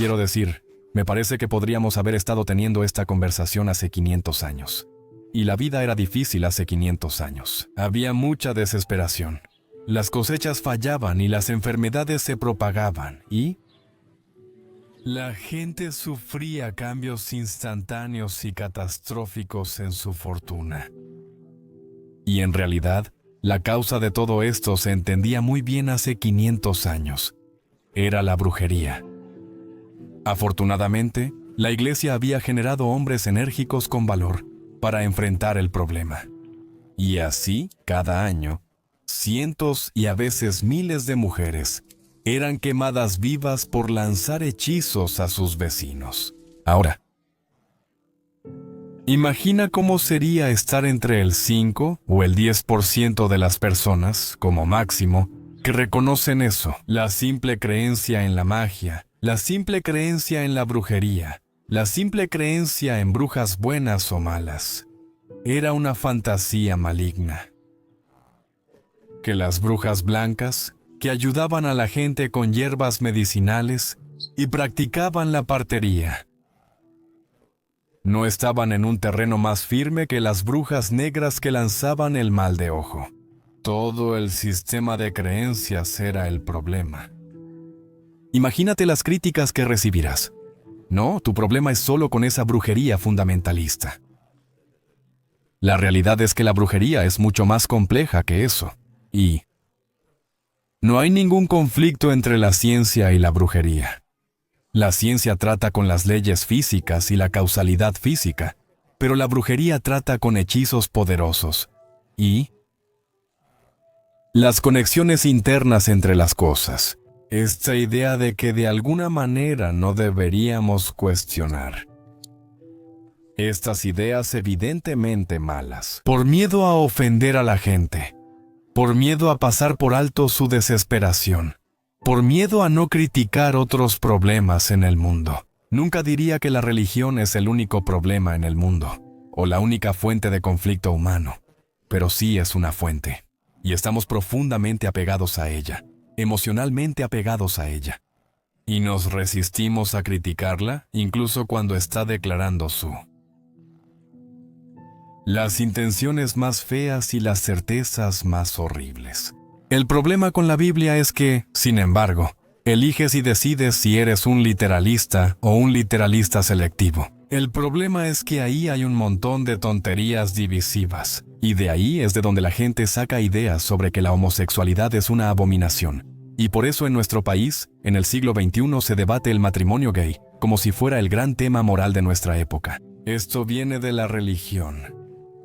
Quiero decir, me parece que podríamos haber estado teniendo esta conversación hace 500 años. Y la vida era difícil hace 500 años. Había mucha desesperación. Las cosechas fallaban y las enfermedades se propagaban. Y la gente sufría cambios instantáneos y catastróficos en su fortuna. Y en realidad, la causa de todo esto se entendía muy bien hace 500 años. Era la brujería. Afortunadamente, la Iglesia había generado hombres enérgicos con valor para enfrentar el problema. Y así, cada año, cientos y a veces miles de mujeres eran quemadas vivas por lanzar hechizos a sus vecinos. Ahora, imagina cómo sería estar entre el 5 o el 10% de las personas, como máximo, que reconocen eso, la simple creencia en la magia, la simple creencia en la brujería, la simple creencia en brujas buenas o malas. Era una fantasía maligna. Que las brujas blancas, que ayudaban a la gente con hierbas medicinales y practicaban la partería, no estaban en un terreno más firme que las brujas negras que lanzaban el mal de ojo. Todo el sistema de creencias era el problema. Imagínate las críticas que recibirás. No, tu problema es solo con esa brujería fundamentalista. La realidad es que la brujería es mucho más compleja que eso. Y no hay ningún conflicto entre la ciencia y la brujería. La ciencia trata con las leyes físicas y la causalidad física, pero la brujería trata con hechizos poderosos y las conexiones internas entre las cosas. Esta idea de que de alguna manera no deberíamos cuestionar. Estas ideas evidentemente malas, por miedo a ofender a la gente, por miedo a pasar por alto su desesperación, por miedo a no criticar otros problemas en el mundo. Nunca diría que la religión es el único problema en el mundo, o la única fuente de conflicto humano, pero sí es una fuente, y estamos profundamente apegados a ella, emocionalmente apegados a ella. Y nos resistimos a criticarla, incluso cuando está declarando las intenciones más feas y las certezas más horribles. El problema con la Biblia es que, sin embargo, eliges y decides si eres un literalista o un literalista selectivo. El problema es que ahí hay un montón de tonterías divisivas, y de ahí es de donde la gente saca ideas sobre que la homosexualidad es una abominación. Y por eso en nuestro país, en el siglo XXI, se debate el matrimonio gay, como si fuera el gran tema moral de nuestra época. Esto viene de la religión.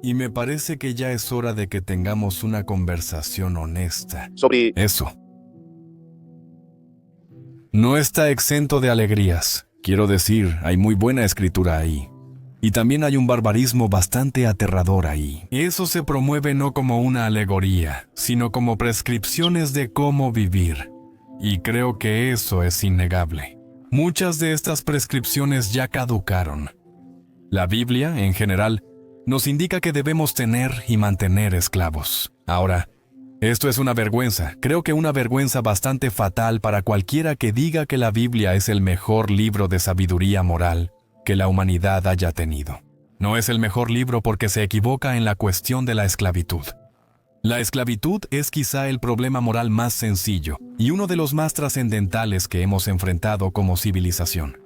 Y me parece que ya es hora de que tengamos una conversación honesta sobre eso. No está exento de alegrías. Quiero decir, hay muy buena escritura ahí. Y también hay un barbarismo bastante aterrador ahí. Eso se promueve no como una alegoría, sino como prescripciones de cómo vivir. Y creo que eso es innegable. Muchas de estas prescripciones ya caducaron. La Biblia, en general, nos indica que debemos tener y mantener esclavos. Ahora, esto es una vergüenza, creo que una vergüenza bastante fatal para cualquiera que diga que la Biblia es el mejor libro de sabiduría moral que la humanidad haya tenido. No es el mejor libro porque se equivoca en la cuestión de la esclavitud. La esclavitud es quizá el problema moral más sencillo y uno de los más trascendentales que hemos enfrentado como civilización.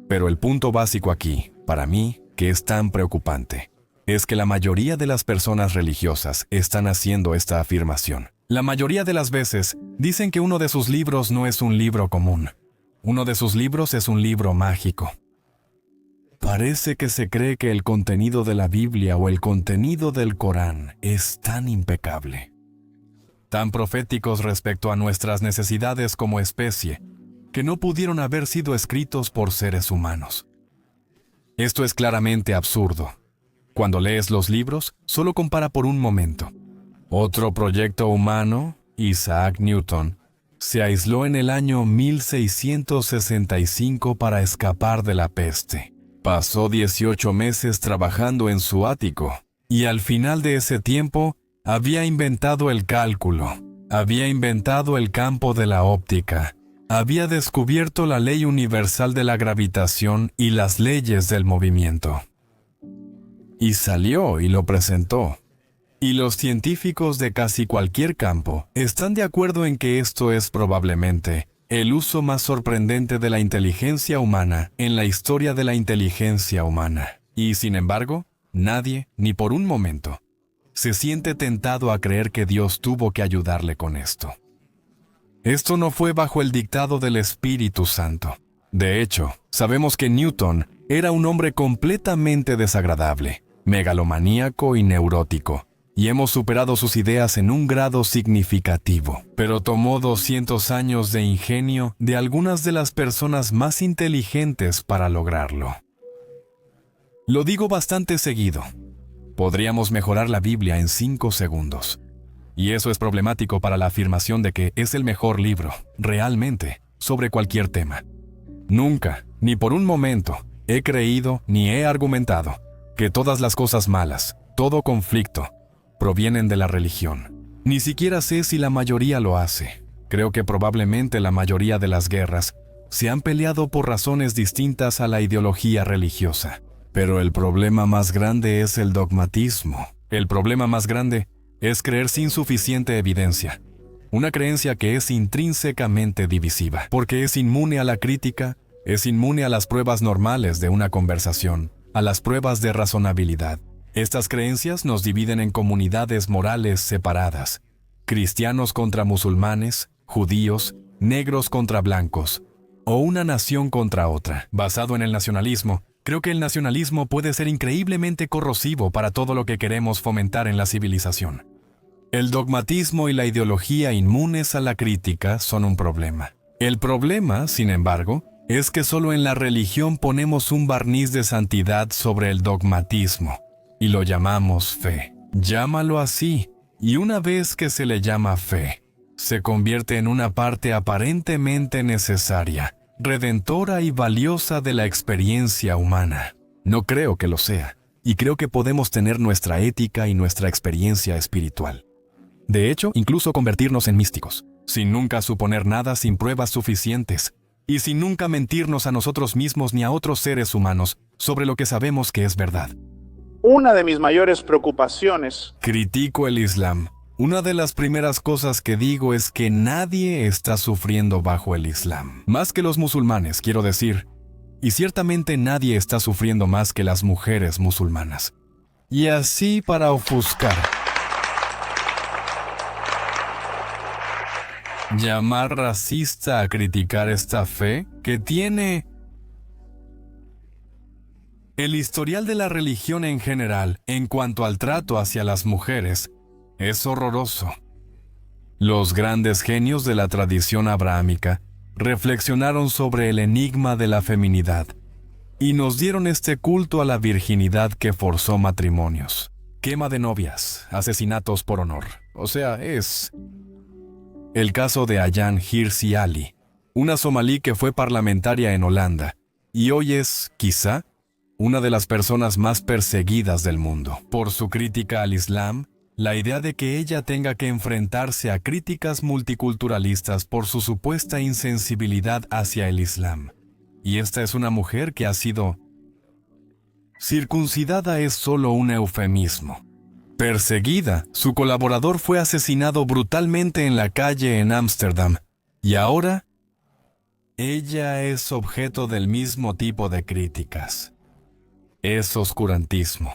Pero el punto básico aquí, para mí, que es tan preocupante, es que la mayoría de las personas religiosas están haciendo esta afirmación. La mayoría de las veces dicen que uno de sus libros no es un libro común. Uno de sus libros es un libro mágico. Parece que se cree que el contenido de la Biblia o el contenido del Corán es tan impecable, tan proféticos respecto a nuestras necesidades como especie, que no pudieron haber sido escritos por seres humanos. Esto es claramente absurdo. Cuando lees los libros, solo compara por un momento. Otro proyecto humano, Isaac Newton, se aisló en el año 1665 para escapar de la peste. Pasó 18 meses trabajando en su ático, y al final de ese tiempo, había inventado el cálculo, había inventado el campo de la óptica, había descubierto la ley universal de la gravitación y las leyes del movimiento. Y salió y lo presentó. Y los científicos de casi cualquier campo están de acuerdo en que esto es probablemente el uso más sorprendente de la inteligencia humana en la historia de la inteligencia humana. Y sin embargo, nadie, ni por un momento, se siente tentado a creer que Dios tuvo que ayudarle con esto. Esto no fue bajo el dictado del Espíritu Santo. De hecho, sabemos que Newton era un hombre completamente desagradable, megalomaníaco y neurótico, y hemos superado sus ideas en un grado significativo. Pero tomó 200 años de ingenio de algunas de las personas más inteligentes para lograrlo. Lo digo bastante seguido. Podríamos mejorar la Biblia en 5 segundos. Y eso es problemático para la afirmación de que es el mejor libro, realmente, sobre cualquier tema. Nunca, ni por un momento, he creído ni he argumentado que todas las cosas malas, todo conflicto, provienen de la religión. Ni siquiera sé si la mayoría lo hace. Creo que probablemente la mayoría de las guerras se han peleado por razones distintas a la ideología religiosa. Pero el problema más grande es el dogmatismo. El problema más grande es creer sin suficiente evidencia. Una creencia que es intrínsecamente divisiva, porque es inmune a la crítica, es inmune a las pruebas normales de una conversación, a las pruebas de razonabilidad. Estas creencias nos dividen en comunidades morales separadas, cristianos contra musulmanes, judíos, negros contra blancos, o una nación contra otra. Basado en el nacionalismo, creo que el nacionalismo puede ser increíblemente corrosivo para todo lo que queremos fomentar en la civilización. El dogmatismo y la ideología inmunes a la crítica son un problema. El problema, sin embargo, es que solo en la religión ponemos un barniz de santidad sobre el dogmatismo, y lo llamamos fe. Llámalo así, y una vez que se le llama fe, se convierte en una parte aparentemente necesaria, redentora y valiosa de la experiencia humana. No creo que lo sea, y creo que podemos tener nuestra ética y nuestra experiencia espiritual. De hecho, incluso convertirnos en místicos, sin nunca suponer nada sin pruebas suficientes, y sin nunca mentirnos a nosotros mismos ni a otros seres humanos sobre lo que sabemos que es verdad. Una de mis mayores preocupaciones. Critico el Islam. Una de las primeras cosas que digo es que nadie está sufriendo bajo el Islam. Más que los musulmanes, quiero decir. Y ciertamente nadie está sufriendo más que las mujeres musulmanas. Y así para ofuscar. Llamar racista a criticar esta fe que tiene el historial de la religión en general en cuanto al trato hacia las mujeres es horroroso. Los grandes genios de la tradición abrahámica reflexionaron sobre el enigma de la feminidad y nos dieron este culto a la virginidad que forzó matrimonios, quema de novias, asesinatos por honor. O sea, es el caso de Ayaan Hirsi Ali, una somalí que fue parlamentaria en Holanda y hoy es, quizá, una de las personas más perseguidas del mundo. Por su crítica al Islam, la idea de que ella tenga que enfrentarse a críticas multiculturalistas por su supuesta insensibilidad hacia el Islam. Y esta es una mujer que ha sido circuncidada es solo un eufemismo. Perseguida, su colaborador fue asesinado brutalmente en la calle en Ámsterdam. Y ahora, ella es objeto del mismo tipo de críticas. Es oscurantismo.